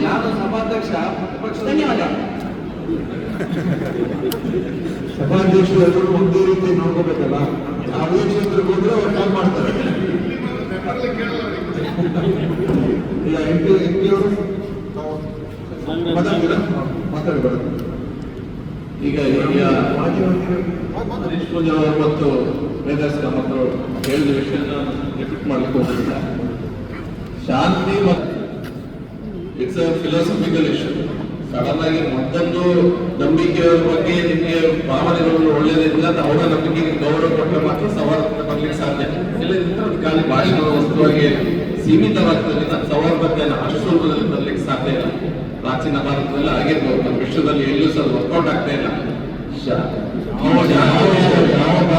ನಾನು ಸಭಾಧ್ಯಕ್ಷ ಧನ್ಯವಾದ. ಸಭಾಧ್ಯಕ್ಷರು ಎಲ್ಲರೂ ಒಂದೇ ರೀತಿ ನೋಡ್ಕೋಬೇಕಲ್ಲ. ಯಾವುದೇ ಕ್ಷೇತ್ರಕ್ಕೆ ಹೋದ್ರೆ ಅವ್ರು ಕಾಲ್ ಮಾಡ್ತಾರೆ. ಇಲ್ಲ MP ಅವರು ಮಾತಾಡ್ಬೇಡ. ಈಗ ಹರೀಶ್ ಪೂಜಾ ಅವರು ಮತ್ತು ವೇದರ್ಸ್ ಮತ್ತು ಹೇಳಿದ ವಿಷಯನ ರಿಪೀಟ್ ಮಾಡ್ಲಿಕ್ಕೆ ಹೋಗಿಲ್ಲ. ಶಾಂತಿ ಮತ್ತು it's a philosophical issue. Sudden ಆಗಿ ಮತ್ತೊಂದು ನಂಬಿಕೆಯವರ ಬಗ್ಗೆ ನಿಮಗೆ ಭಾವನೆಗಳು ಒಳ್ಳೆಯದಿಲ್ಲ, ಅವರ ನಂಬಿಕೆಗೆ ಗೌರವ ಕೊಟ್ಟರೆ ಮಾತ್ರ ಸೌಹಾರ್ದತೆ ಬರ್ಲಿಕ್ಕೆ ಸಾಧ್ಯ. ಇಲ್ಲದಿದ್ದರೆ ಅದು ಖಾಲಿ ಭಾಷಣದ ವಸ್ತುವಾಗಿ ಸೀಮಿತವಾಗ್ತದೆ. ಸೌಹಾರ್ದತೆಯನ್ನು ಅಷ್ಟು ಸುಲಭದಲ್ಲಿ ತರಲಿಕ್ಕೆ ಸಾಧ್ಯ ಇಲ್ಲ. ಪ್ರಾಚೀನ ಭಾರತದಲ್ಲಿ ಆಗಿರ್ಬೋದು, ವಿಶ್ವದಲ್ಲಿ ಎಲ್ಲೂ ಸಹ ವರ್ಕೌಟ್ ಆಗ್ತಾ ಇಲ್ಲ. ಯಾವ